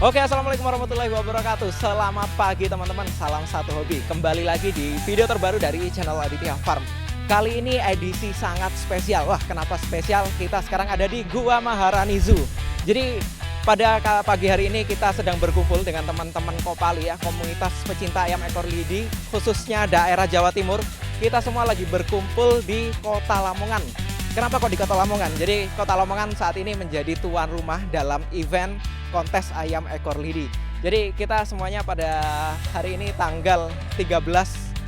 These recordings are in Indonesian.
Oke, assalamualaikum warahmatullahi wabarakatuh. Selamat pagi teman-teman, salam satu hobi. Kembali lagi di video terbaru dari channel Aditya Farm. Kali ini edisi sangat spesial. Wah, kenapa spesial? Kita sekarang ada di Gua Maharani Zoo. Jadi pada pagi hari ini kita sedang berkumpul dengan teman-teman Kopali ya, komunitas pecinta ayam ekor lidi, khususnya daerah Jawa Timur. Kita semua lagi berkumpul di Kota Lamongan. Kenapa kok di Kota Lamongan? Jadi Kota Lamongan saat ini menjadi tuan rumah dalam event kontes ayam ekor lidi. Jadi kita semuanya pada hari ini tanggal 13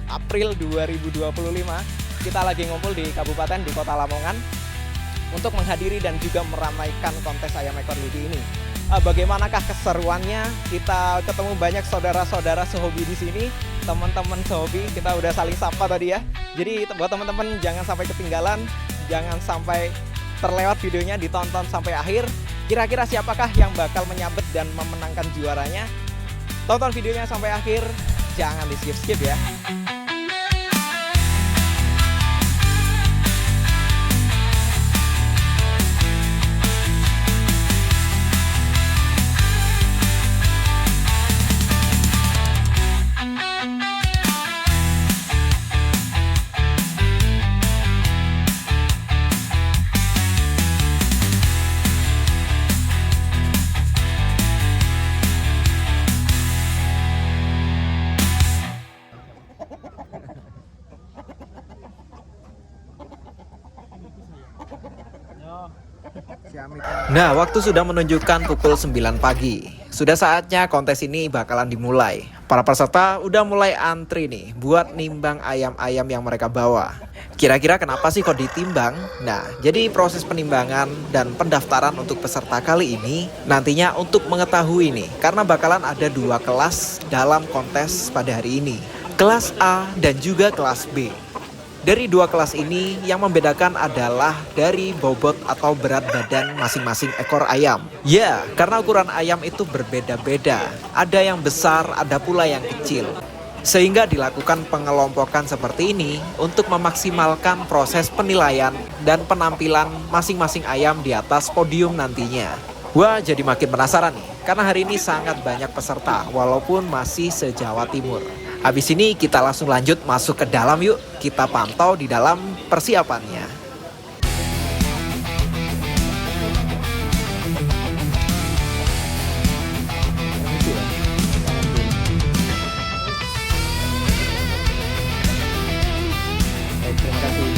April 2025 kita lagi ngumpul di kabupaten di Kota Lamongan untuk menghadiri dan juga meramaikan kontes ayam ekor lidi ini. Bagaimanakah keseruannya? Kita ketemu banyak saudara-saudara sehobi di sini, teman-teman sehobi, kita udah saling sapa tadi ya. Jadi buat teman-teman jangan sampai ketinggalan, jangan sampai terlewat videonya, ditonton sampai akhir. Kira-kira siapakah yang bakal menyabet dan memenangkan juaranya? Tonton videonya sampai akhir, jangan di skip-skip ya. Nah, waktu sudah menunjukkan pukul 9 pagi. Sudah saatnya kontes ini bakalan dimulai. Para peserta udah mulai antri nih buat nimbang ayam-ayam yang mereka bawa. Kira-kira kenapa sih kok ditimbang? Nah, jadi proses penimbangan dan pendaftaran untuk peserta kali ini nantinya untuk mengetahui nih, karena bakalan ada 2 kelas dalam kontes pada hari ini. Kelas A dan juga kelas B. Dari 2 kelas ini yang membedakan adalah dari bobot atau berat badan masing-masing ekor ayam. Ya, karena ukuran ayam itu berbeda-beda. Ada yang besar, ada pula yang kecil. Sehingga dilakukan pengelompokan seperti ini untuk memaksimalkan proses penilaian dan penampilan masing-masing ayam di atas podium nantinya. Wah, jadi makin penasaran nih, karena hari ini sangat banyak peserta walaupun masih se-Jawa Timur. Habis ini kita langsung lanjut masuk ke dalam yuk. Kita pantau di dalam persiapannya. Terima kasih.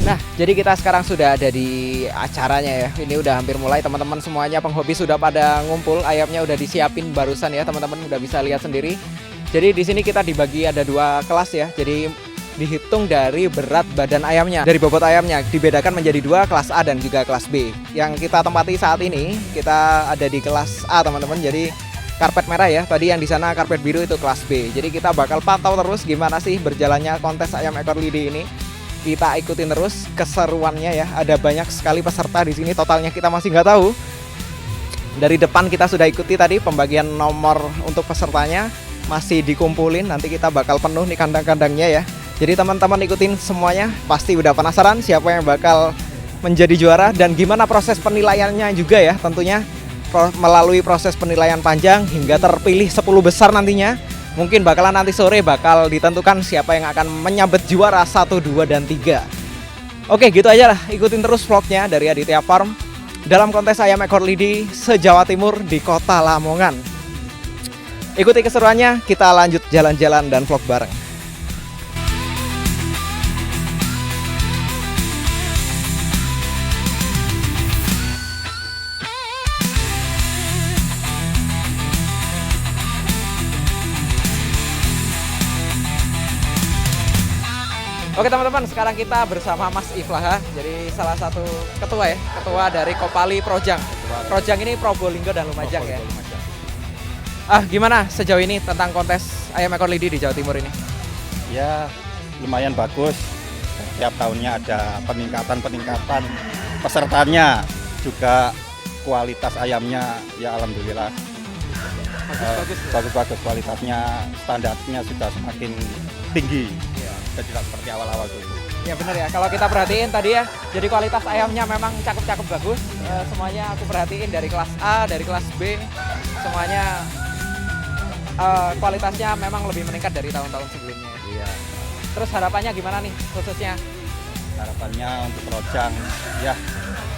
Nah, jadi kita sekarang sudah ada di acaranya ya. Ini udah hampir mulai, teman-teman semuanya penghobi sudah pada ngumpul, ayamnya udah disiapin barusan ya, teman-teman udah bisa lihat sendiri. Jadi di sini kita dibagi ada 2 kelas ya. Jadi dihitung dari berat badan ayamnya, dari bobot ayamnya dibedakan menjadi 2, kelas A dan juga kelas B. Yang kita tempati saat ini, kita ada di kelas A, teman-teman. Jadi karpet merah ya, tadi yang di sana karpet biru itu kelas B. Jadi kita bakal pantau terus gimana sih berjalannya kontes ayam ekor lidi ini. Kita ikutin terus keseruannya ya. Ada banyak sekali peserta di sini, totalnya kita masih nggak tahu. Dari depan kita sudah ikuti tadi pembagian nomor untuk pesertanya, masih dikumpulin. Nanti kita bakal penuh nih kandang-kandangnya ya. Jadi teman-teman ikutin semuanya, pasti udah penasaran siapa yang bakal menjadi juara dan gimana proses penilaiannya juga ya. Tentunya melalui proses penilaian panjang hingga terpilih 10 besar nantinya. Mungkin bakalan nanti sore bakal ditentukan siapa yang akan menyabet juara 1, 2, dan 3. Oke, gitu aja lah. Ikutin terus vlognya dari Aditya Farm dalam kontes ayam ekor lidi se-Jawa Timur di Kota Lamongan. Ikuti keseruannya, kita lanjut jalan-jalan dan vlog bareng. Oke teman-teman, sekarang kita bersama Mas Iflah, jadi salah satu ketua ya, ketua dari Kopali Projang. Projang ini Probolinggo dan Lumajang ya. Gimana sejauh ini tentang kontes ayam ekor lidi di Jawa Timur ini? Ya, lumayan bagus. Setiap tahunnya ada peningkatan pesertanya, juga kualitas ayamnya ya alhamdulillah. Bagus kualitasnya, standarnya sudah semakin tinggi. Tidak seperti awal-awal dulu. Ya benar ya, kalau kita perhatiin tadi ya, jadi kualitas ayamnya memang cakep-cakep bagus. Semuanya aku perhatiin dari kelas A, dari kelas B, semuanya kualitasnya memang lebih meningkat dari tahun-tahun sebelumnya. Iya. Terus harapannya gimana nih khususnya? Harapannya untuk Projang, ya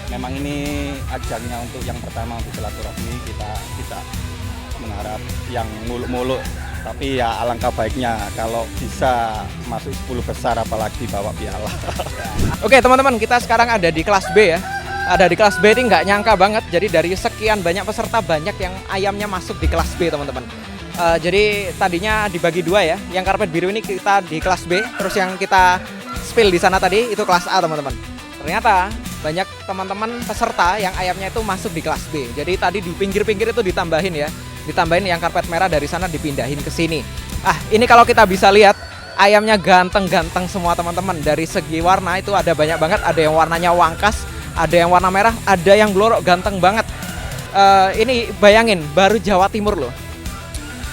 memang ini ajangnya untuk yang pertama untuk silaturahmi, kita tidak mengharap yang muluk-muluk. Tapi ya alangkah baiknya kalau bisa masuk 10 besar apalagi bawa piala. Oke teman-teman, kita sekarang ada di kelas B ya. Ada di kelas B ini nggak nyangka banget. Jadi dari sekian banyak peserta banyak yang ayamnya masuk di kelas B teman-teman. Jadi tadinya dibagi dua ya. Yang karpet biru ini kita di kelas B. Terus yang kita spill di sana tadi itu kelas A teman-teman. Ternyata banyak teman-teman peserta yang ayamnya itu masuk di kelas B. Jadi tadi di pinggir-pinggir itu ditambahin ya. Ditambahin yang karpet merah dari sana dipindahin ke sini. Ini kalau kita bisa lihat ayamnya ganteng-ganteng semua teman-teman. Dari segi warna itu ada banyak banget. Ada yang warnanya wangkas, ada yang warna merah, ada yang glorok ganteng banget. Ini bayangin baru Jawa Timur loh.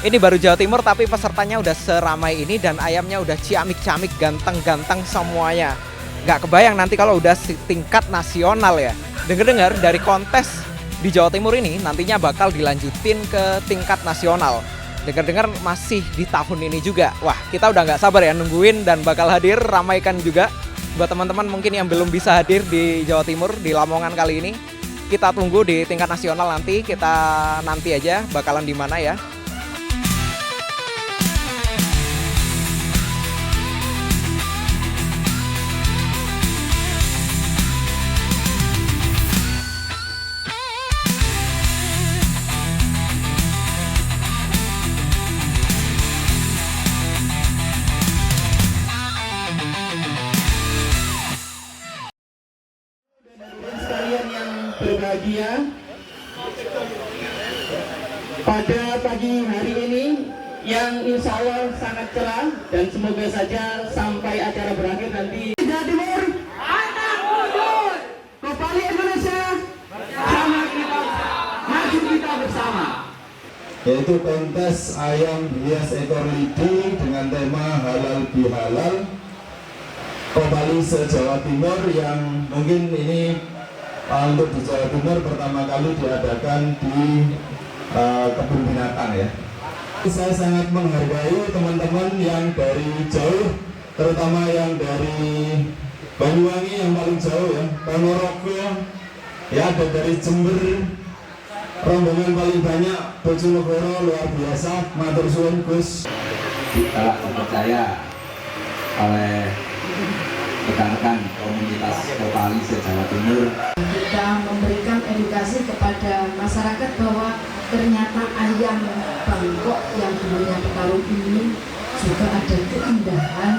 Ini baru Jawa Timur tapi pesertanya udah seramai ini dan ayamnya udah ciamik-ciamik, ganteng-ganteng semuanya. Gak kebayang nanti kalau udah tingkat nasional ya. Dengar-dengar dari kontes di Jawa Timur ini nantinya bakal dilanjutin ke tingkat nasional. Dengar-dengar masih di tahun ini juga. Wah, kita udah nggak sabar ya nungguin dan bakal hadir, ramaikan juga. Buat teman-teman mungkin yang belum bisa hadir di Jawa Timur, di Lamongan kali ini, kita tunggu di tingkat nasional nanti. Kita nanti aja bakalan di mana ya. Berbahagia pada pagi hari ini yang insya Allah sangat cerah dan semoga saja sampai acara berakhir nanti. Jawa Timur, anak mundur, Kopali Indonesia, bersama kita, maju kita bersama. Yaitu kontes ayam hias ekor lidi dengan tema halal bihalal Kopali se-Jawa Timur yang mungkin ini untuk di Jawa Timur pertama kali diadakan di kebun binatang ya. Saya sangat menghargai teman-teman yang dari jauh, terutama yang dari Banyuwangi yang paling jauh ya, Ponorogo, ya ada dari Jember, rombongan paling banyak, Bojonegoro luar biasa, matur suwun Gus. Kita dipercaya oleh rekan-rekan komunitas Kopali se-Jawa Timur. Kita memberikan edukasi kepada masyarakat bahwa ternyata ayam Bangkok yang dulunya petarung ini juga ada keindahan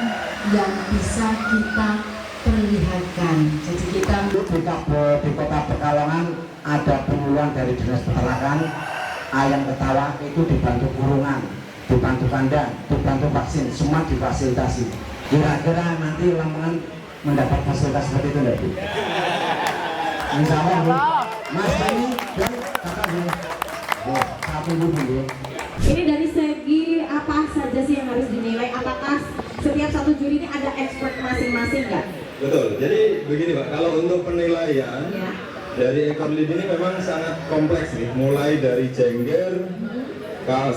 yang bisa kita perlihatkan. Jadi kita di kota Pekalongan ada penyuluhan dari Dinas Peternakan, ayam ketawa itu dibantu kurungan, dibantu kandang, dibantu vaksin, semua difasilitasi. Kira-kira nanti Lamongan mendapat fasilitas seperti itu enggak Bu? Insya Allah Bu. Mas ini dan kakak Bu. Satu dulu ya. Ini dari segi apa saja sih yang harus dinilai? Apakah setiap satu juri ini ada expert masing-masing nggak? Betul, jadi begini Pak, kalau untuk penilaian Ya. dari ekor lidi ini memang sangat kompleks nih, mulai dari jengger,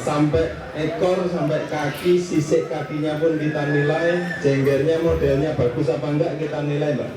sampai ekor, sampai kaki, sisik kakinya pun kita nilai, jenggernya modelnya bagus apa enggak kita nilai Mbak.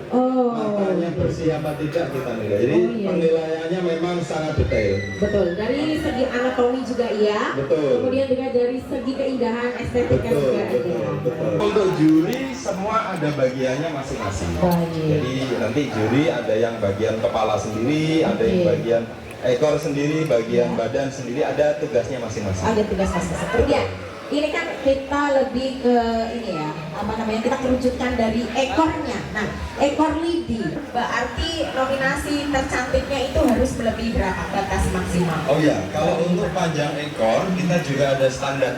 Matanya bersih apa tidak kita nilai. Jadi penilaiannya memang sangat detail. Betul, dari segi anatomi juga iya. Betul. Kemudian juga dari segi keindahan estetika juga ada. Betul. Untuk juri semua ada bagiannya masing-masing. Jadi nanti juri ada yang bagian kepala sendiri, ada yang bagian ekor sendiri, bagian badan sendiri, ada tugasnya masing-masing. Ada tugas masing-masing. Kemudian ini kan kita lebih ke ini ya, apa namanya, kita kerucutkan dari ekornya. Nah, ekor lidi berarti nominasi tercantiknya itu harus melebihi berapa batas maksimal? Oh ya, kalau untuk panjang ekor kita juga ada standar.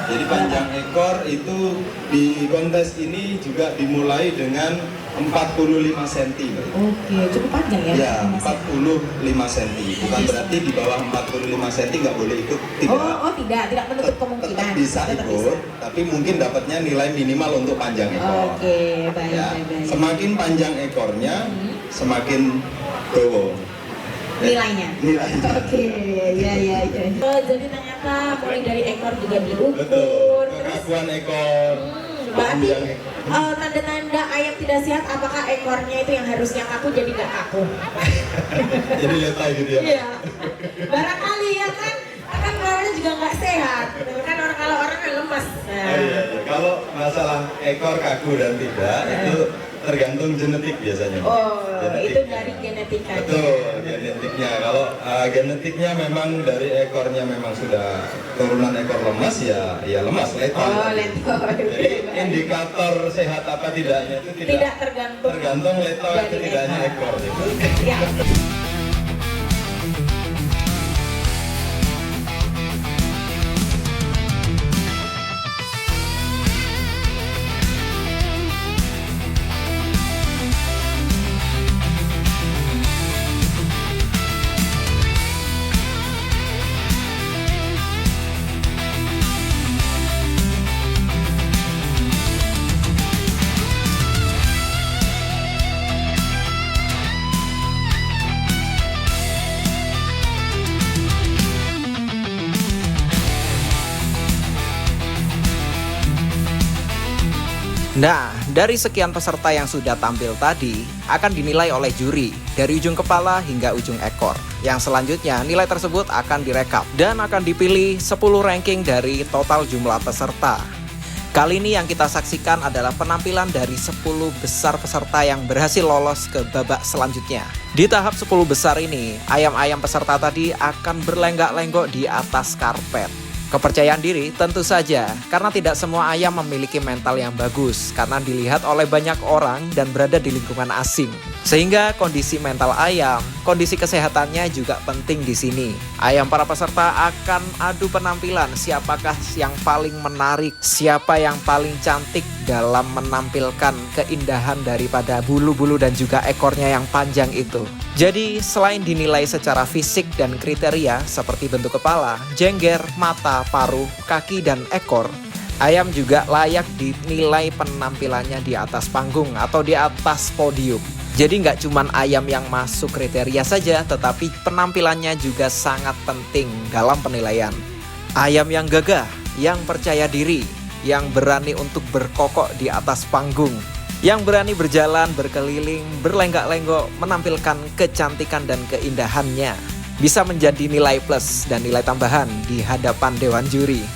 Jadi panjang ekor itu di kontes ini juga dimulai dengan 45 cm. Oke, cukup panjang ya? Ya, 45 cm. Bukan berarti di bawah 45 cm nggak boleh ikut. Tidak. Oh, tidak menutup kemungkinan. Tetap bisa ikut, tapi mungkin dapatnya nilai minimal untuk panjang ekor. Oke, baik, Ya, baik. semakin panjang ekornya, semakin gowo. Nilainya. Oke, ya. Oh, jadi ternyata mulai dari ekor juga diukur. Betul. Terus Kekakuan ekor. berarti panjang ekor. tanda-tanda ayam tidak sehat, apakah ekornya itu yang harusnya kaku jadi nggak kaku? Jadi letai gitu ya. Iya. Barangkali ya kan lawannya juga nggak sehat. Kan kalau orang kan lemas. Nah. Oh, iya. Kalau masalah ekor kaku dan tidak itu tergantung genetik biasanya. Oh, Genetik. itu dari genetikanya. Betul, genetiknya. Kalau genetiknya memang dari ekornya memang sudah turunan ekor lemas ya lemas leton. Oh, leton. Jadi indikator sehat apa tidaknya itu Tidak tergantung leton dari atau tidaknya ekor. Ya. Nah, dari sekian peserta yang sudah tampil tadi, akan dinilai oleh juri dari ujung kepala hingga ujung ekor. Yang selanjutnya, nilai tersebut akan direkap dan akan dipilih 10 ranking dari total jumlah peserta. Kali ini yang kita saksikan adalah penampilan dari 10 besar peserta yang berhasil lolos ke babak selanjutnya. Di tahap 10 besar ini, ayam-ayam peserta tadi akan berlenggak-lenggok di atas karpet. Kepercayaan diri tentu saja, karena tidak semua ayam memiliki mental yang bagus karena dilihat oleh banyak orang dan berada di lingkungan asing. Sehingga kondisi mental ayam, kondisi kesehatannya juga penting di sini. Ayam para peserta akan adu penampilan siapakah yang paling menarik, siapa yang paling cantik dalam menampilkan keindahan daripada bulu-bulu dan juga ekornya yang panjang itu. Jadi selain dinilai secara fisik dan kriteria seperti bentuk kepala, jengger, mata, paruh, kaki, dan ekor, ayam juga layak dinilai penampilannya di atas panggung atau di atas podium. Jadi nggak cuma ayam yang masuk kriteria saja, tetapi penampilannya juga sangat penting dalam penilaian. Ayam yang gagah, yang percaya diri, yang berani untuk berkokok di atas panggung, yang berani berjalan, berkeliling, berlenggak-lenggok, menampilkan kecantikan dan keindahannya, bisa menjadi nilai plus dan nilai tambahan di hadapan Dewan Juri.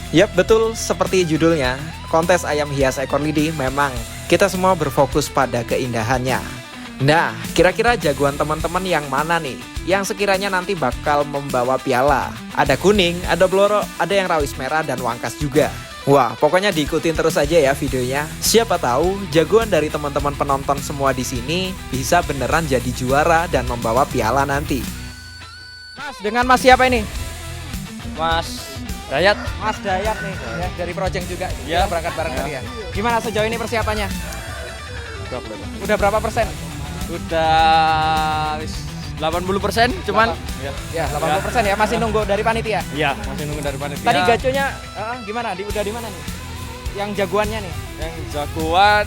Yap, betul seperti judulnya, kontes ayam hias ekor lidi memang kita semua berfokus pada keindahannya. Nah, kira-kira jagoan teman-teman yang mana nih? Yang sekiranya nanti bakal membawa piala. Ada kuning, ada blorok, ada yang rawis merah dan wangkas juga. Wah, pokoknya diikutin terus aja ya videonya. Siapa tahu jagoan dari teman-teman penonton semua di sini bisa beneran jadi juara dan membawa piala nanti. Mas, dengan Mas siapa ini? Mas Dayat. Mas Dayat nih, ya, dari Project juga. Ya. Kita berangkat bareng tadi ya. Gimana sejauh ini persiapannya? Udah berapa persen? Udah 80%, cuman Ya, 80% ya. Masih nunggu dari panitia. ya masih nunggu dari panitia. Tadi gaconya gimana? Udah di mana nih? Yang jagoannya nih? Yang jagoan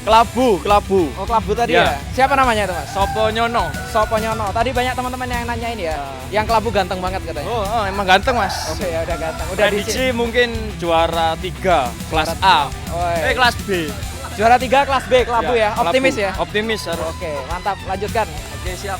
kelabu. Oh, kelabu tadi ya. Siapa namanya itu, Mas? Sopo Nyono. Sopo Nyono. Tadi banyak teman-teman yang nanyain ya. Yang kelabu ganteng banget katanya. Oh, emang ganteng, Mas. Oke, ya udah ganteng. Udah Prediksi mungkin juara 3 kelas A. Kelas B. Juara 3 kelas B kelabu ya. Optimis kelabu. ya. Optimis harus. Oke, mantap. Lanjutkan. Oke, siap.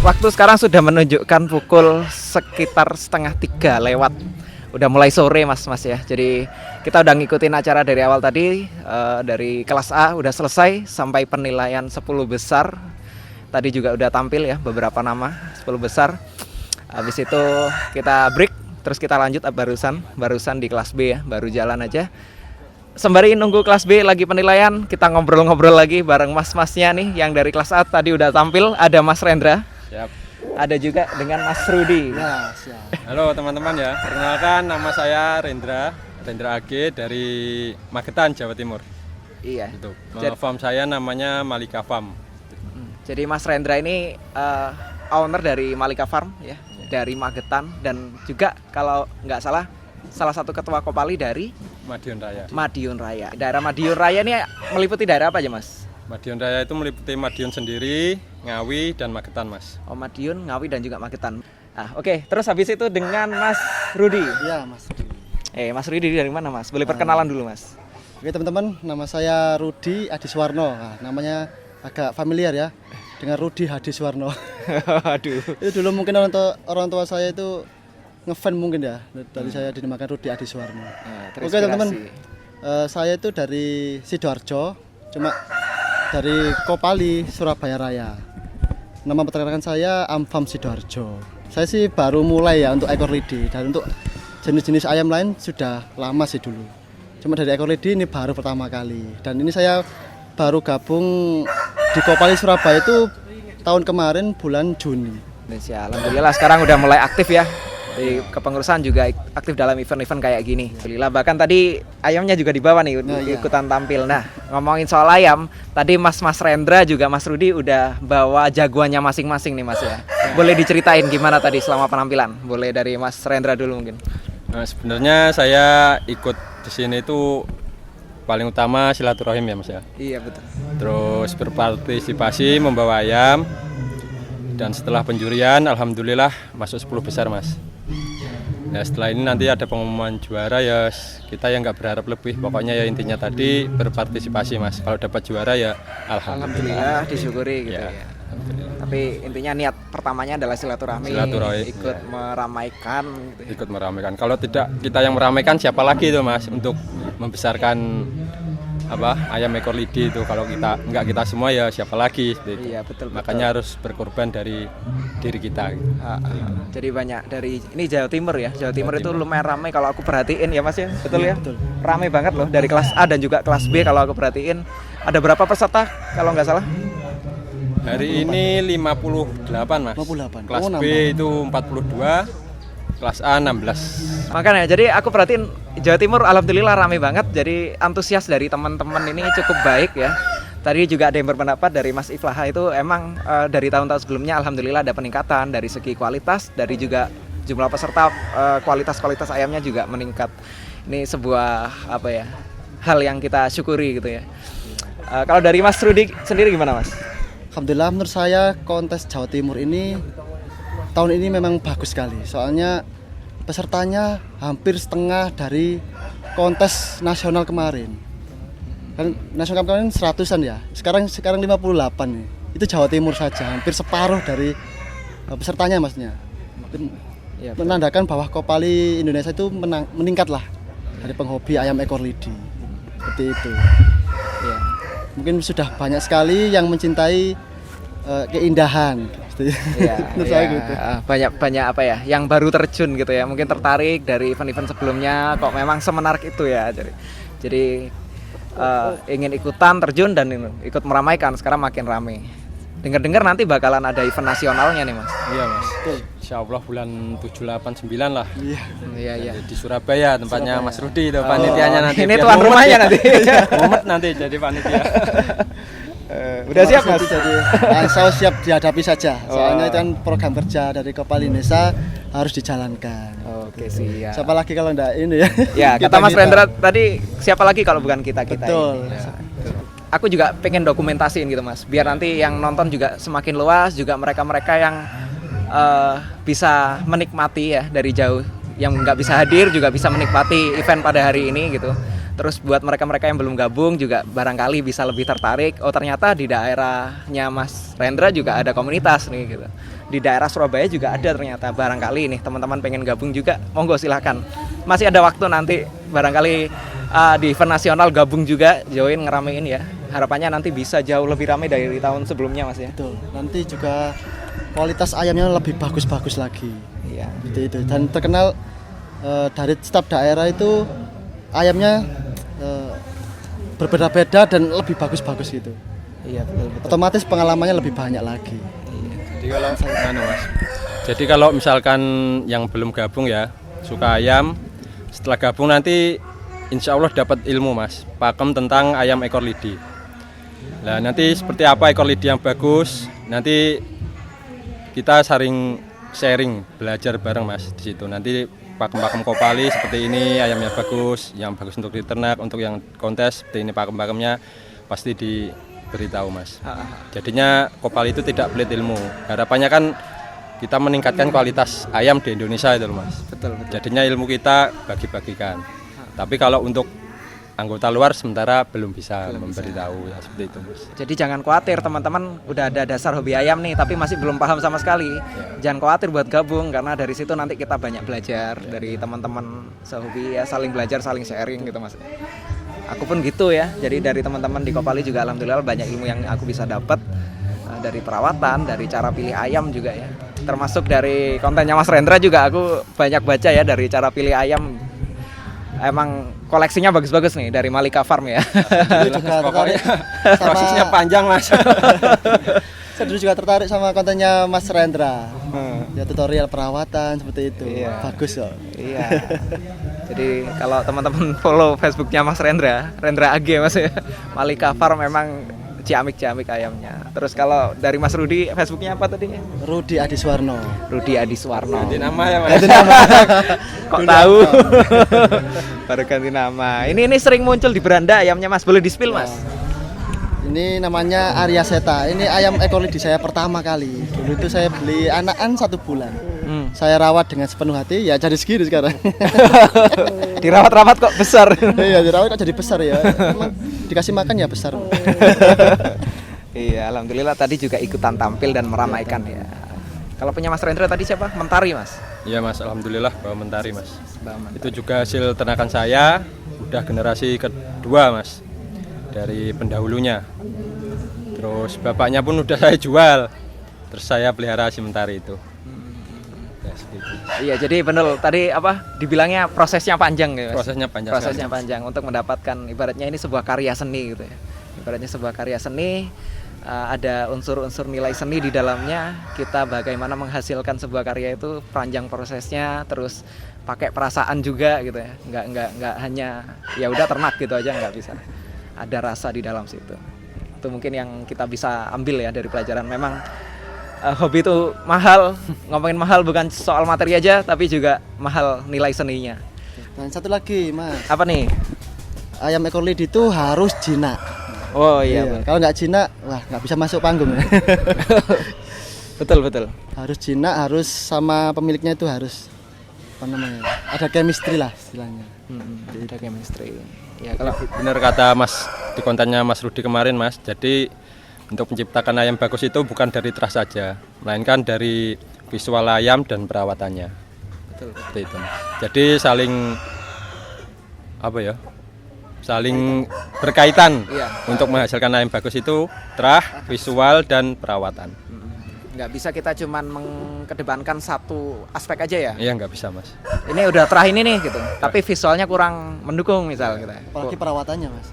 Waktu sekarang sudah menunjukkan pukul sekitar 2:30 lewat. Udah mulai sore mas ya. Jadi kita udah ngikutin acara dari awal tadi, dari kelas A udah selesai sampai penilaian 10 besar. Tadi juga udah tampil ya beberapa nama 10 besar. Habis itu kita break, terus kita lanjut barusan di kelas B ya, baru jalan aja. Sembari nunggu kelas B lagi penilaian, kita ngobrol-ngobrol lagi bareng mas-masnya nih yang dari kelas A tadi udah tampil. Ada Mas Rendra. Siap. Ada juga dengan Mas Rudi. Ya, siap. Halo teman-teman ya, perkenalkan nama saya Rendra AG dari Magetan, Jawa Timur. Iya. Itu. Farm saya namanya Malika Farm. Jadi Mas Rendra ini owner dari Malika Farm ya, dari Magetan, dan juga kalau nggak salah satu ketua Kopali dari Madiun Raya. Daerah Madiun Raya ini meliputi daerah apa aja Mas? Madiun Raya itu meliputi Madiun sendiri, Ngawi, dan Magetan Mas. Oh Madiun, Ngawi, dan juga Magetan. Oke. Terus habis itu dengan Mas Rudi. Ya, Mas Rudi. Mas Rudi dari mana Mas? Boleh perkenalan dulu Mas. Oke teman-teman, nama saya Rudi Adiswarno. Nah, namanya agak familiar ya dengan Rudi Hadiswarno. Aduh. Itu dulu mungkin orang tua saya itu ngefan mungkin ya, dari saya dinamakan Rudi Adiswarno. Oke teman-teman, saya itu dari Sidoarjo, cuma dari Kopali, Surabaya Raya. Nama peternakan saya Amfam Sidoarjo. Saya sih baru mulai ya untuk ekor lidi, dan untuk jenis-jenis ayam lain sudah lama sih dulu. Cuma dari ekor lidi ini baru pertama kali. Dan ini saya baru gabung di Kopali Surabaya itu tahun kemarin bulan Juni. Alhamdulillah sekarang udah mulai aktif ya. Di kepengurusan juga aktif dalam event-event kayak gini. Alhamdulillah, bahkan tadi ayamnya juga dibawa nih ikutan tampil. Nah, ngomongin soal ayam, tadi Mas Rendra juga Mas Rudi udah bawa jagoannya masing-masing nih Mas ya. Boleh diceritain gimana tadi selama penampilan? Boleh dari Mas Rendra dulu mungkin. Nah, sebenarnya saya ikut di sini itu paling utama silaturahim ya Mas ya. Iya betul. Terus berpartisipasi membawa ayam, dan setelah penjurian alhamdulillah masuk 10 besar Mas. Ya setelah ini nanti ada pengumuman juara ya, kita yang nggak berharap lebih, pokoknya ya intinya tadi berpartisipasi Mas. Kalau dapat juara ya alhamdulillah disyukuri gitu ya. Tapi intinya niat pertamanya adalah silaturahmi. Ikut meramaikan gitu. Ikut meramaikan. Kalau tidak kita yang meramaikan, siapa lagi itu Mas untuk membesarkan ayam ekor lidi itu. Kalau kita semua ya siapa lagi gitu. Iya betul. Makanya harus berkorban dari diri kita gitu. Jadi banyak dari ini Jawa Timur ya. Jawa Timur itu lumayan ramai kalau aku perhatiin ya Mas ya. Betul ya? Betul. Ramai banget loh dari kelas A dan juga kelas B kalau aku perhatiin. Ada berapa peserta kalau nggak salah? Hari ini 58 Mas. 58. Kelas B itu 42, kelas A 16. Makanya jadi aku perhatiin Jawa Timur alhamdulillah ramai banget. Jadi antusias dari teman-teman ini cukup baik ya. Tadi juga ada yang berpendapat dari Mas Iflaha itu emang dari tahun-tahun sebelumnya alhamdulillah ada peningkatan dari segi kualitas, dari juga jumlah peserta, kualitas ayamnya juga meningkat. Ini sebuah hal yang kita syukuri gitu ya. Kalau dari Mas Rudi sendiri gimana Mas? Alhamdulillah menurut saya kontes Jawa Timur ini tahun ini memang bagus sekali. Soalnya pesertanya hampir setengah dari kontes nasional kemarin. Kan nasional kemarin 100-an ya. Sekarang 58 nih. Itu Jawa Timur saja, hampir separuh dari pesertanya Masnya. Ya, menandakan bahwa Kopali Indonesia itu meningkat lah dari penghobi ayam ekor lidi. Seperti itu. Ya. Mungkin sudah banyak sekali yang mencintai keindahan. Menurut saya gitu. Banyak yang baru terjun gitu ya. Mungkin tertarik dari event-event sebelumnya kok memang semenarik itu ya. Jadi ingin ikutan terjun dan ikut meramaikan. Sekarang makin ramai. Dengar-dengar nanti bakalan ada event nasionalnya nih Mas. Iya Mas. Betul. Insyaallah bulan 7, 8, 9 lah. Iya. Di Surabaya tempatnya Mas Rudi itu panitianya nanti. Ini tuan rumahnya nanti. Mumet nanti jadi panitia. Udah siap Mas? Jadi saya siap dihadapi saja. Soalnya itu kan program kerja dari Kopali Indonesia harus dijalankan. Oke siap. Siapa lagi kalau enggak ini ya? Ya kata Mas Rendra tadi siapa lagi kalau bukan kita Betul. ini. Ya. Aku juga pengen dokumentasiin gitu Mas. Biar nanti yang nonton juga semakin luas, juga mereka-mereka yang bisa menikmati ya dari jauh, yang nggak bisa hadir juga bisa menikmati event pada hari ini gitu. Terus buat mereka-mereka yang belum gabung juga barangkali bisa lebih tertarik. Oh ternyata di daerahnya Mas Rendra juga ada komunitas nih gitu. di daerah Surabaya juga ada ternyata. Barangkali nih teman-teman pengen gabung juga, monggo silahkan. Masih ada waktu nanti barangkali di event nasional gabung juga, join ngeramein ya. Harapannya nanti bisa jauh lebih ramai dari tahun sebelumnya Mas ya. Betul. Nanti juga kualitas ayamnya lebih bagus-bagus lagi. Iya. Itu. Dan terkenal dari setiap daerah itu ayamnya berbeda-beda dan lebih bagus-bagus gitu. Iya, betul. Otomatis pengalamannya lebih banyak lagi. Jadi kalau misalkan yang belum gabung ya, suka ayam, setelah gabung nanti insya Allah dapat ilmu Mas, pakem tentang ayam ekor lidi. Nah nanti seperti apa ekor lidi yang bagus, nanti kita sharing belajar bareng Mas di situ. Nanti pakem-pakem Kopali seperti ini ayamnya bagus, yang bagus untuk diternak, untuk yang kontes seperti ini pakem-pakemnya pasti diberitahu Mas. Jadinya Kopali itu tidak pelit ilmu. Harapannya kan kita meningkatkan kualitas ayam di Indonesia itu Mas. Betul. Jadinya ilmu kita bagi-bagikan. Tapi kalau untuk anggota luar sementara belum bisa memberitahu ya, seperti itu Mas. Jadi jangan khawatir teman-teman udah ada dasar hobi ayam nih tapi masih belum paham sama sekali. Jangan khawatir buat gabung karena dari situ nanti kita banyak belajar dari teman-teman sehobi ya, saling belajar, saling sharing gitu Mas. Aku pun gitu ya. Jadi dari teman-teman di Kopali juga alhamdulillah banyak ilmu yang aku bisa dapat dari perawatan, dari cara pilih ayam juga ya. Termasuk dari kontennya Mas Rendra juga aku banyak baca ya dari cara pilih ayam. Emang koleksinya bagus-bagus nih dari Malika Farm ya. Pokoknya prosesnya panjang Mas. Saya dulu juga tertarik sama kontennya Mas Rendra. Ya tutorial perawatan seperti itu. Iya. Bagus kok. Iya. Jadi kalau teman-teman follow Facebooknya Mas Rendra AG Mas ya. Malika Farm memang ciamik-ciamik ayamnya. Terus kalau dari Mas Rudi, Facebooknya apa tadi? Rudi Adiswarno. Rudi Adiswarno. Ganti nama ya Mas. Ganti nama. Kok tahu? Baru ganti nama. Ini sering muncul di beranda ayamnya Mas. Boleh di-spill Mas? Ini namanya Arya Seta. Ini ayam ekor lidi saya pertama kali. Dulu itu saya beli anakan 1 bulan. Saya rawat dengan sepenuh hati. Ya jadi segini sekarang. Dirawat-rawat kok besar. Iya, dirawat kok jadi besar ya. Emang dikasih makan ya besar. Iya, alhamdulillah tadi juga ikutan tampil dan meramaikan ya. Kalau punya Mas Rendra tadi siapa? Mentari Mas? Iya Mas, alhamdulillah bawa Mentari Mas. Itu juga hasil ternakan saya, udah generasi kedua Mas dari pendahulunya. Terus bapaknya pun udah saya jual, terus saya pelihara si Mentari itu. Ya, seperti. Iya, jadi benar tadi apa? Dibilangnya prosesnya panjang ya Mas? Prosesnya panjang. Untuk mendapatkan ibaratnya ini sebuah karya seni gitu ya. Ibaratnya sebuah karya seni. Ada unsur-unsur nilai seni di dalamnya. Kita bagaimana menghasilkan sebuah karya itu panjang prosesnya, terus pakai perasaan juga gitu ya. Nggak hanya ya udah ternak gitu aja, nggak bisa. Ada rasa di dalam situ. Itu mungkin yang kita bisa ambil ya dari pelajaran. Memang hobi itu mahal. Ngomongin mahal bukan soal materi aja, tapi juga mahal nilai seninya. Dan satu lagi Mas. Apa nih? Ayam ekor lidi itu harus jinak. Oh iya. Kalau nggak jinak, wah nggak bisa masuk panggung ya. Betul. Harus jinak, harus sama pemiliknya itu harus apa namanya? Ada chemistry lah istilahnya. Ada chemistry. Ya kalau benar kata Mas di kontennya Mas Rudi kemarin Mas. Jadi untuk menciptakan ayam bagus itu bukan dari terah saja, melainkan dari visual ayam dan perawatannya. betul. Seperti itu. Jadi saling saling berkaitan untuk menghasilkan ayam bagus itu terah, visual, dan perawatan. Nggak bisa kita cuman mengkedepankan satu aspek aja ya? Iya, nggak bisa Mas. Ini udah terah ini nih gitu, tapi visualnya kurang mendukung misal gitu. Apalagi perawatannya Mas.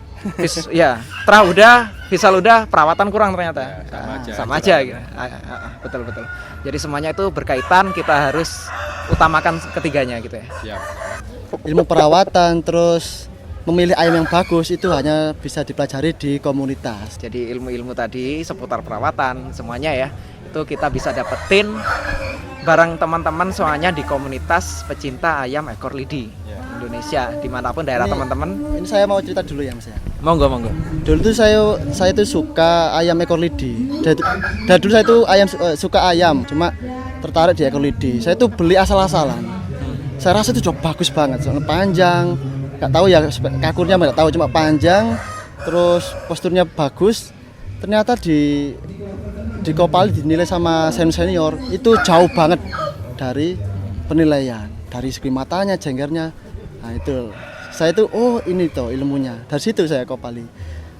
Ya, terah udah, visual udah, perawatan kurang ternyata. Ya, sama aja gitu. Betul. Jadi semuanya itu berkaitan, kita harus utamakan ketiganya gitu ya. Siap. Ilmu perawatan terus memilih ayam yang bagus itu hanya bisa dipelajari di komunitas. Jadi ilmu-ilmu tadi seputar perawatan semuanya ya, itu kita bisa dapetin bareng teman-teman semuanya di komunitas pecinta ayam ekor lidi Indonesia, dimanapun daerah teman-teman. Ini saya mau cerita dulu ya Mas ya. Monggo. Dulu tuh saya tuh suka ayam ekor lidi. Dan dulu saya tuh suka ayam, cuma tertarik di ekor lidi. Saya tuh beli asal-asalan. Saya rasa itu udah bagus banget, soalnya panjang. Nggak tahu ya kakurnya, nggak tahu, cuma panjang, terus posturnya bagus. Ternyata di di Kopali dinilai sama senior itu jauh banget dari penilaian, dari segi matanya, jenggernya. Nah itu saya itu oh ini toh ilmunya. Dari situ saya Kopali.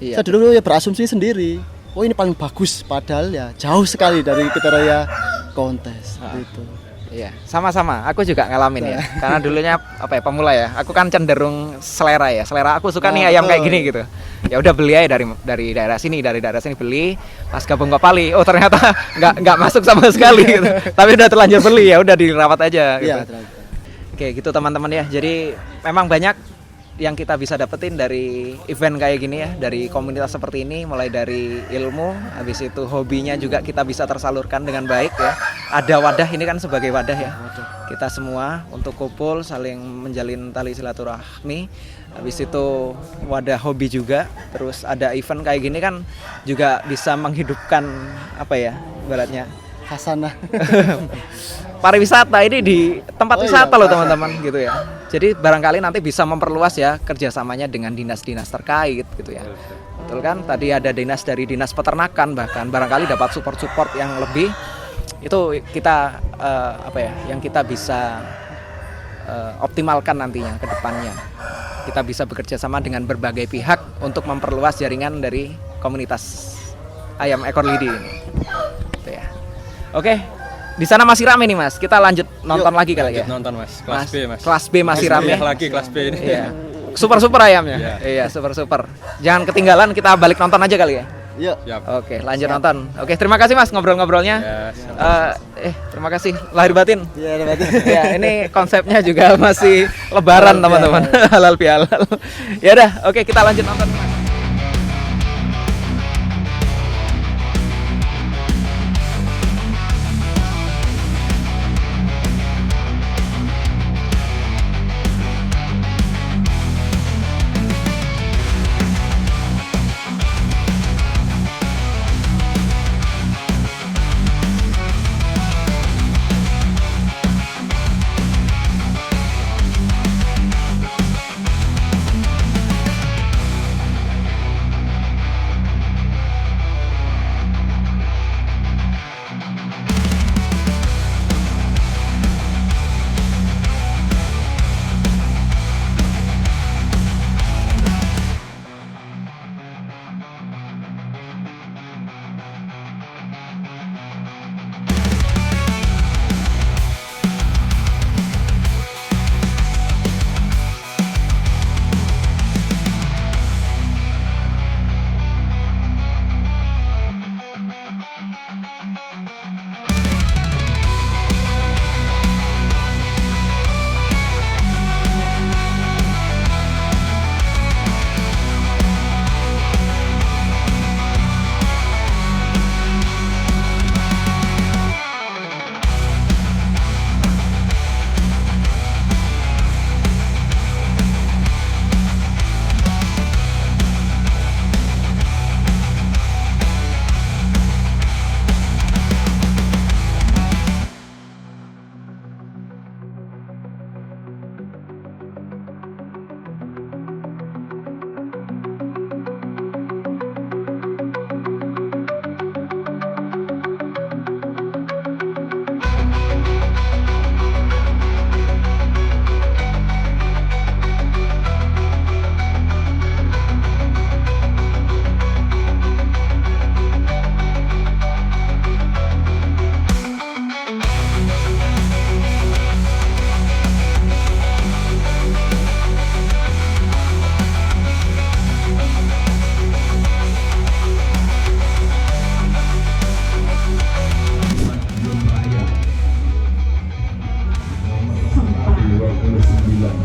Iya. Saya dulu ya berasumsi sendiri. Oh ini paling bagus, padahal ya jauh sekali dari kriteria kontes gitu. Iya, sama-sama. Aku juga ngalamin ya. Karena dulunya apa ya, pemula ya. Aku kan cenderung selera ya. Selera aku suka nih ayam kayak gini gitu. Ya udah beli aja dari daerah sini beli. Pas gabung Kopali, oh ternyata nggak masuk sama sekali gitu. Tapi udah terlanjur beli ya, udah dirawat aja gitu. Iya, Oke, gitu teman-teman ya. Jadi memang banyak yang kita bisa dapetin dari event kayak gini ya, dari komunitas seperti ini, mulai dari ilmu, habis itu hobinya juga kita bisa tersalurkan dengan baik ya. Ada wadah, ini kan sebagai wadah ya. Kita semua untuk kumpul, saling menjalin tali silaturahmi. Habis itu wadah hobi juga. Terus ada event kayak gini kan juga bisa menghidupkan apa ya, ibaratnya hasanah. Pariwisata ini di tempat wisata loh teman-teman gitu ya. Jadi barangkali nanti bisa memperluas ya kerjasamanya dengan dinas-dinas terkait gitu ya. Betul kan? Tadi ada dari dinas peternakan, bahkan barangkali dapat support yang lebih. Itu kita yang kita bisa optimalkan nantinya ke depannya. Kita bisa bekerja sama dengan berbagai pihak untuk memperluas jaringan dari komunitas ayam ekor lidi ini. Gitu ya. Oke. Di sana masih rame nih Mas. Kita lanjut nonton lagi kali ya. Nonton Mas. Kelas B Mas. Kelas B masih rame. Lagi kelas B ini. Iya. Super ayamnya. Iya, super. Jangan ketinggalan, kita balik nonton aja kali ya. Iya. Oke, lanjut nonton. Oke, terima kasih Mas ngobrol-ngobrolnya. Terima kasih lahir batin. Iya, lahir batin. Ya, ini konsepnya juga masih lebaran teman-teman. Halal bihalal. Ya udah, oke kita lanjut nonton Mas.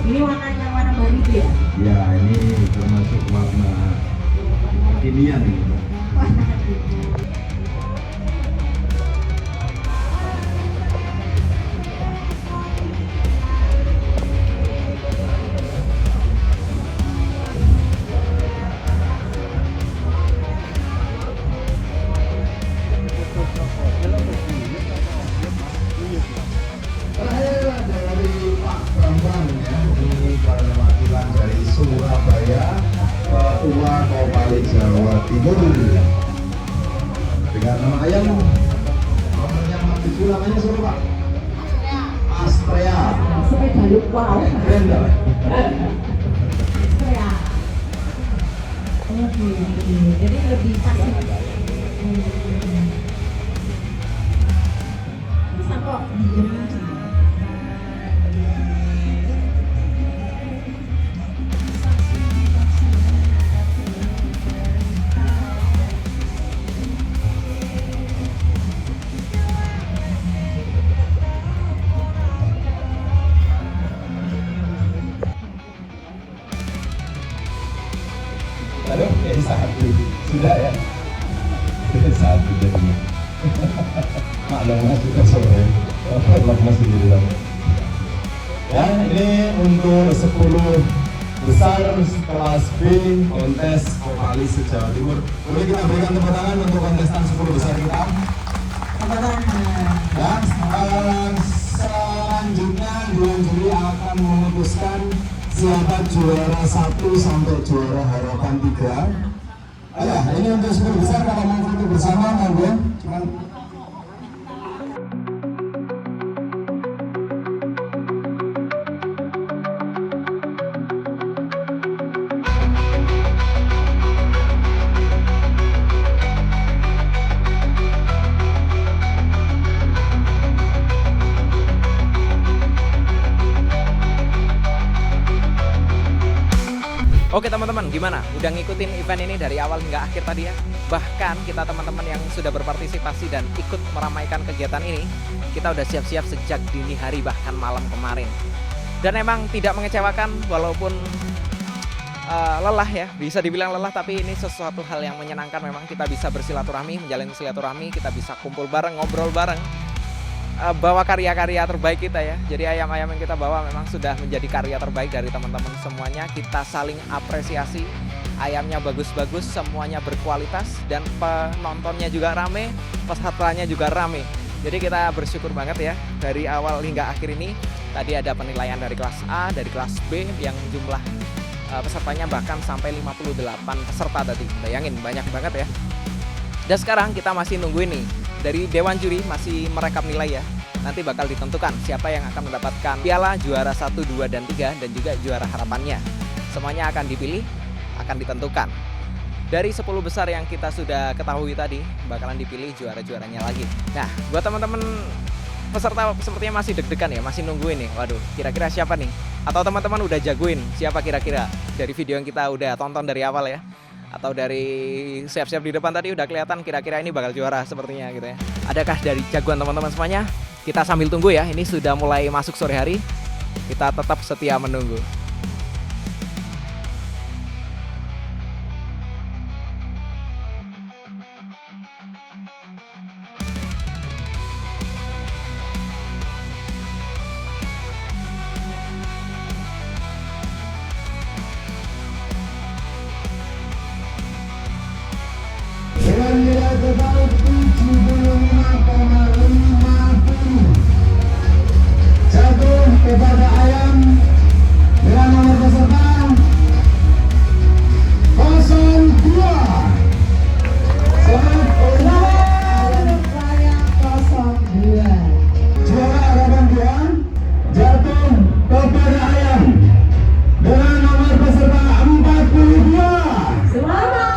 Ini warnanya warna baru itu ya? Ya, ini termasuk warna kekinian ini. Ketua Kopali Jawa Timur. Dengan nama ayam yang itu namanya siapa Pak? Astrea. Wow. Keren nggak? Oke, jadi lebih kasih. Bisa kok diem aja. Aduh, ini satu sudah ya. Satu jadi. Maklum mas kita sore. Lemas sendiri lah. Ya, ini untuk 10 besar kelas B kontes vokalis se-Jawa Timur. Boleh kita berikan tepuk tangan untuk kontestan 10 besar kita. Ya, selanjutnya bulan Juli akan memutuskan siapa juara 1 sampai juara harapan 3. Ya, ini untuk 10 besar, kalau mau foto bersama monggo. Cuman Oke teman-teman, gimana? Udah ngikutin event ini dari awal hingga akhir tadi ya? Bahkan kita teman-teman yang sudah berpartisipasi dan ikut meramaikan kegiatan ini, kita udah siap-siap sejak dini hari bahkan malam kemarin. Dan emang tidak mengecewakan walaupun lelah ya, bisa dibilang lelah, tapi ini sesuatu hal yang menyenangkan. Memang kita bisa bersilaturahmi, menjalin silaturahmi, kita bisa kumpul bareng, ngobrol bareng, bawa karya-karya terbaik kita ya. Jadi ayam-ayam yang kita bawa memang sudah menjadi karya terbaik dari teman-teman semuanya. Kita saling apresiasi, ayamnya bagus-bagus, semuanya berkualitas, dan penontonnya juga rame, pesertanya juga rame. Jadi kita bersyukur banget ya, dari awal hingga akhir ini. Tadi ada penilaian dari kelas A, dari kelas B yang jumlah pesertanya bahkan sampai 58 peserta tadi. Bayangin, banyak banget ya. Dan sekarang kita masih nunggu ini. Dari Dewan Juri masih merekap nilai ya. Nanti bakal ditentukan siapa yang akan mendapatkan piala juara 1, 2, dan 3 dan juga juara harapannya. Semuanya akan dipilih, akan ditentukan. Dari 10 besar yang kita sudah ketahui tadi, bakalan dipilih juara-juaranya lagi. Nah, buat teman-teman peserta sepertinya masih deg-degan ya, masih nungguin nih. Waduh, kira-kira siapa nih? Atau teman-teman udah jagoin siapa kira-kira dari video yang kita udah tonton dari awal ya? Atau dari siap-siap di depan tadi udah kelihatan kira-kira ini bakal juara sepertinya gitu ya. Adakah dari jagoan teman-teman semuanya? Kita sambil tunggu ya, ini sudah mulai masuk sore hari. Kita tetap setia menunggu. dengan nilai total 75,50 jatuh kepada ayam dengan nomor peserta 02. Juara harapan 2 jatuh kepada ayam dengan nomor peserta 42. Selamat.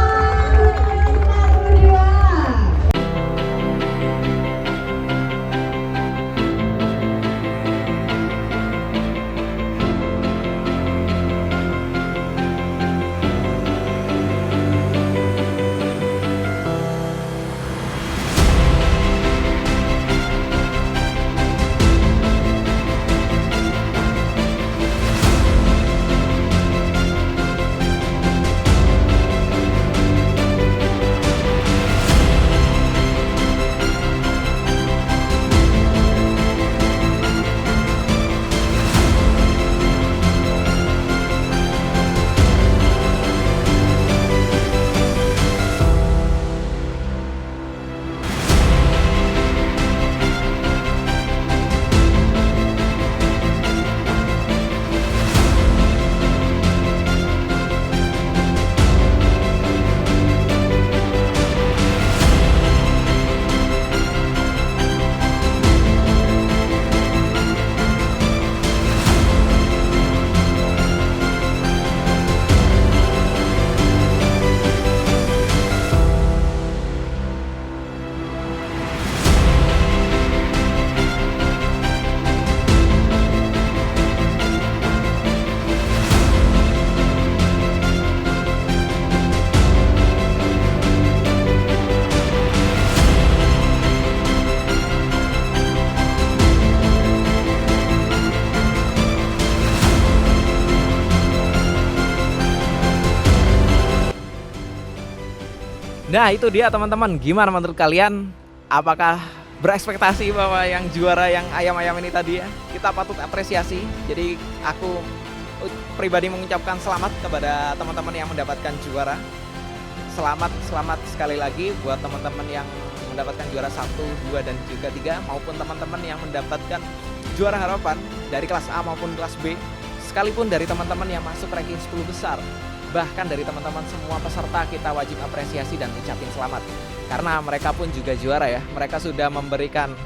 Nah itu dia teman-teman, gimana menurut kalian? Apakah berekspektasi bahwa yang juara yang ayam-ayam ini tadi ya? Kita patut apresiasi. Jadi aku pribadi mengucapkan selamat kepada teman-teman yang mendapatkan juara. Selamat sekali lagi buat teman-teman yang mendapatkan juara 1, 2, dan juga 3, maupun teman-teman yang mendapatkan juara harapan dari kelas A maupun kelas B, sekalipun dari teman-teman yang masuk ranking 10 besar, bahkan dari teman-teman semua peserta, kita wajib apresiasi dan ucapin selamat. Karena mereka pun juga juara ya, mereka sudah memberikan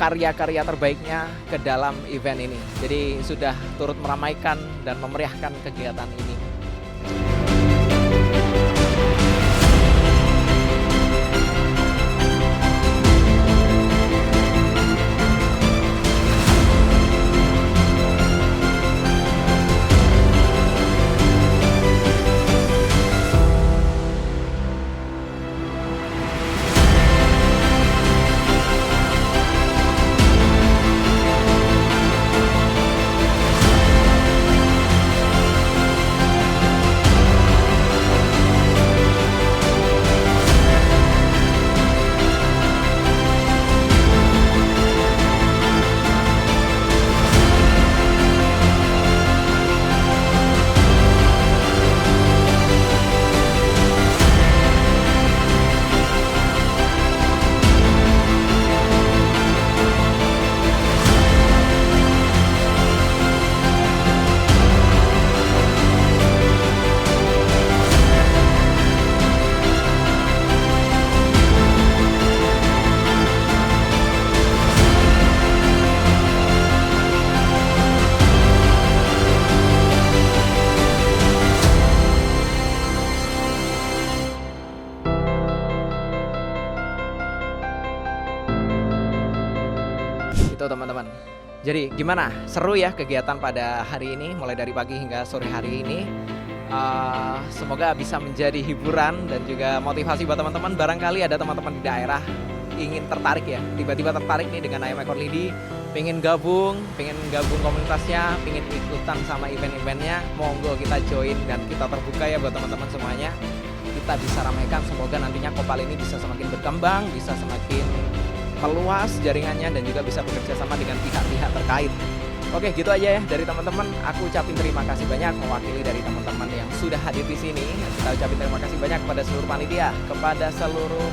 karya-karya terbaiknya ke dalam event ini. Jadi sudah turut meramaikan dan memeriahkan kegiatan ini. Itu teman-teman. Jadi gimana? Seru ya kegiatan pada hari ini, mulai dari pagi hingga sore hari ini. Semoga bisa menjadi hiburan dan juga motivasi buat teman-teman. Barangkali ada teman-teman di daerah ingin tertarik ya, tiba-tiba tertarik nih dengan ayam ekor lidi, pengen gabung komunitasnya, pengen ikutan sama event-eventnya, monggo kita join dan kita terbuka ya buat teman-teman semuanya. Kita bisa ramaikan, semoga nantinya Kopal ini bisa semakin berkembang, bisa semakin meluas jaringannya dan juga bisa bekerja sama dengan pihak-pihak terkait. Oke, gitu aja ya dari teman-teman. Aku ucapin terima kasih banyak mewakili dari teman-teman yang sudah hadir di sini. Kita ucapin terima kasih banyak kepada seluruh panitia, kepada seluruh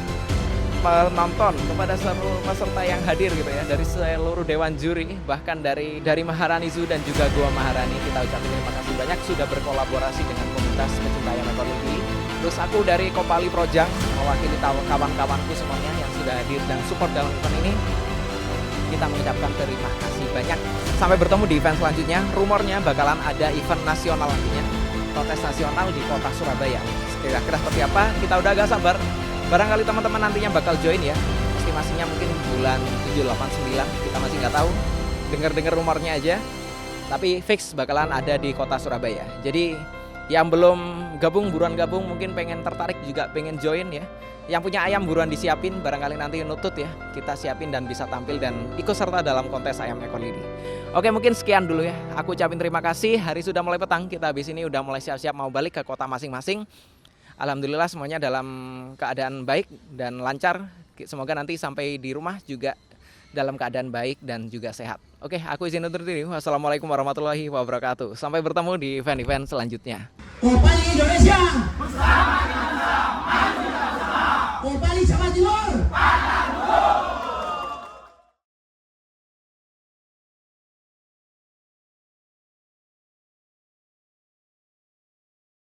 penonton, kepada seluruh peserta yang hadir gitu ya, dari seluruh dewan juri, bahkan dari Maharani Zoo dan juga Goa Maharani. Kita ucapin terima kasih banyak sudah berkolaborasi dengan komunitas pecinta ayam ekor lidi. Terus aku dari Kopali Projang mewakili kawan-kawanku semuanya yang sudah hadir dan support dalam event ini. Kita mengucapkan terima kasih banyak. Sampai bertemu di event selanjutnya. Rumornya bakalan ada event nasional nantinya, kontes nasional di kota Surabaya. Kira-kira seperti apa? Kita udah agak sabar. Barangkali teman-teman nantinya bakal join ya. Estimasinya mungkin bulan 7, 8, 9. Kita masih nggak tahu. Dengar-dengar rumornya aja. Tapi fix bakalan ada di kota Surabaya. Jadi yang belum gabung, buruan gabung, mungkin pengen tertarik juga pengen join ya. Yang punya ayam buruan disiapin, barangkali nanti nutut ya. Kita siapin dan bisa tampil dan ikut serta dalam kontes ayam ekor lidi. Oke, mungkin sekian dulu ya. Aku ucapin terima kasih. Hari sudah mulai petang, kita habis ini udah mulai siap-siap mau balik ke kota masing-masing. Alhamdulillah semuanya dalam keadaan baik dan lancar. Semoga nanti sampai di rumah juga dalam keadaan baik dan juga sehat. Oke, aku izin undur diri. Wassalamualaikum warahmatullahi wabarakatuh. Sampai bertemu di event-event selanjutnya. Kopal Indonesia.